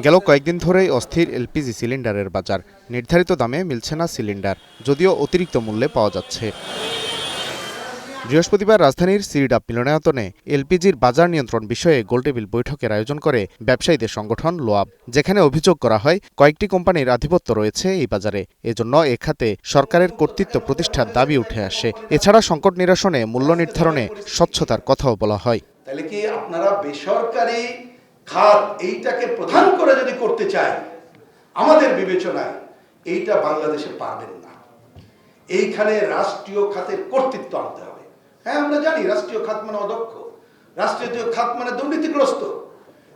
গেল কয়েকদিন ধরেই অস্থির এলপিজি সিলিন্ডারের বাজার। নির্ধারিত দামে মিলছে না সিলিন্ডার, যদিও অতিরিক্ত মূল্যে পাওয়া যাচ্ছে। বৃহস্পতিবার রাজধানীর সিরিডাপ মিলনায়তনে এলপিজির বাজার নিয়ন্ত্রণ বিষয়ে গোলটেবিল বৈঠকের আয়োজন করে ব্যবসায়ীদের সংগঠন লোয়াব, যেখানে অভিযোগ করা হয় কয়েকটি কোম্পানির আধিপত্য রয়েছে এই বাজারে। এজন্য এ খাতে সরকারের কর্তৃত্ব প্রতিষ্ঠার দাবি উঠে আসে। এছাড়া সংকট নিরসনে মূল্য নির্ধারণে স্বচ্ছতার কথাও বলা হয়। তাহলে কি আপনারা বেসরকারি খাত এইটাকে প্রধান করে যদি করতে চাই, আমাদের বিবেচনায় এইটা বাংলাদেশে পারবেন না। এইখানে রাষ্ট্রীয় খাতের কর্তৃত্ব আনতে হবে। হ্যাঁ, আমরা জানি রাষ্ট্রীয় খাত মানে অদক্ষ, রাষ্ট্রীয় খাত মানে দুর্নীতিগ্রস্ত।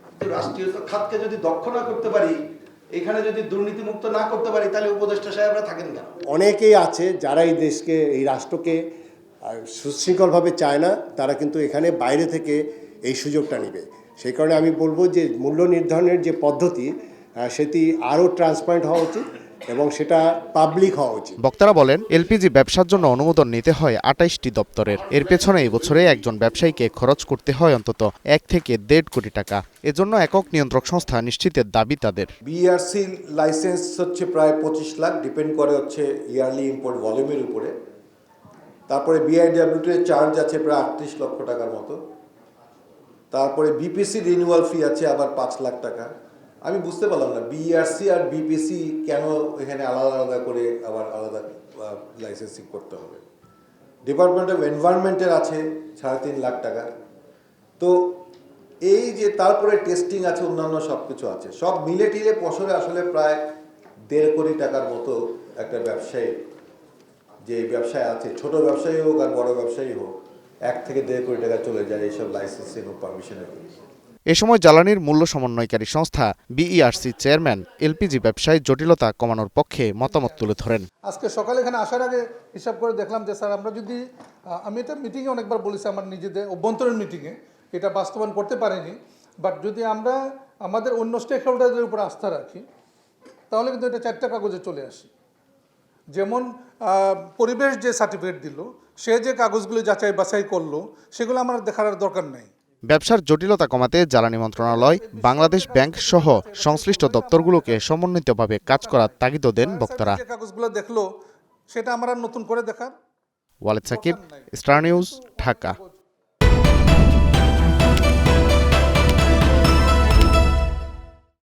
কিন্তু রাষ্ট্রীয় খাতকে যদি দক্ষ না করতে পারি, এখানে যদি দুর্নীতিমুক্ত না করতে পারি, তাহলে উপদেষ্টা সাহেবরা থাকেন কেন? অনেকেই আছে যারা এই দেশকে, এই রাষ্ট্রকে সুশৃঙ্খলভাবে চায় না, তারা কিন্তু এখানে বাইরে থেকে এই সুযোগটা নেবে। সেই কারণে আমি বলবো যে মূল্য নির্ধারণের যে পদ্ধতি, সেটি আরও ট্রান্সপারেন্ট হওয়া উচিত এবং সেটা পাবলিক হওয়া উচিত। বক্তারা বলেন, এলপিজি ব্যবসার জন্য অনুমোদন নিতে হয় 28টি দপ্তরের। এর পেছনে এই বছরে একজন ব্যবসায়ীকে খরচ করতে হয় অন্তত 1 থেকে 1.5 কোটি টাকা। এজন্য একক নিয়ন্ত্রক সংস্থা নিশ্চিতের দাবি তাদের। বিআরসি লাইসেন্স হচ্ছে প্রায় 25 লাখ, ডিপেন্ড করে হচ্ছে ইয়ারলি ইম্পোর্ট ভলিউমের উপরে। তারপরে বিআইডব্লিউটির চার্জ আছে প্রায় 38 লক্ষ টাকার মতো। তারপরে বিপিসি রিনিউয়াল ফি আছে আবার 5 লাখ টাকা। আমি বুঝতে পারলাম না বিআরসি আর বিপিসি কেন এখানে আলাদা আলাদা করে আবার আলাদা লাইসেন্সিং করতে হবে। ডিপার্টমেন্ট অফ এনভায়রনমেন্টের আছে 3.5 লাখ টাকা। তো এই যে তারপরে টেস্টিং আছে, অন্যান্য সব কিছু আছে, সব মিলে টিলে বছরে আসলে প্রায় 1.5 কোটি টাকার মতো একটা ব্যবসায়ী, যে ব্যবসায় আছে, ছোট ব্যবসায়ী হোক আর বড় ব্যবসায়ী হোক, 1 থেকে 1.5 কোটি টাকা চলে যায় এইসব লাইসেন্সিং ও পারমিশনের। এ সময় জ্বালানির মূল্য সমন্বয়কারী সংস্থা বিইআরসি চেয়ারম্যান এলপিজি ব্যবসায় জটিলতা কমানোর পক্ষে মতামত তুলে ধরেন। আজকে সকালে এখানে আসার আগে হিসাব করে দেখলাম যে স্যার, আমরা যদি আমি এটা মিটিংয়ে অনেকবার বলেছি, আমার নিজেদের অভ্যন্তরীণ মিটিংয়ে এটা বাস্তবায়ন করতে পারিনি, বাট যদি আমরা আমাদের অন্য স্টেক হোল্ডারদের উপর আস্থা রাখি, তাহলে কিন্তু এটা 4টা কাগজে চলে আসে। যেমন পরিবেশ যে সার্টিফিকেট দিল, সে যে কাগজগুলো যাচাই বাছাই করলো, সেগুলো আমার দেখার দরকার নাই। ব্যবসার জটিলতা কমাতে জ্বালানি মন্ত্রণালয়, বাংলাদেশ ব্যাংক সহ সংশ্লিষ্ট দপ্তরগুলোকে সমন্বিতভাবে কাজ করার তাগিদ দেন বক্তারা। যে কাগজগুলো দেখলো, সেটা আমরা নতুন করে দেখার। Walid Sakib, Star News, Dhaka.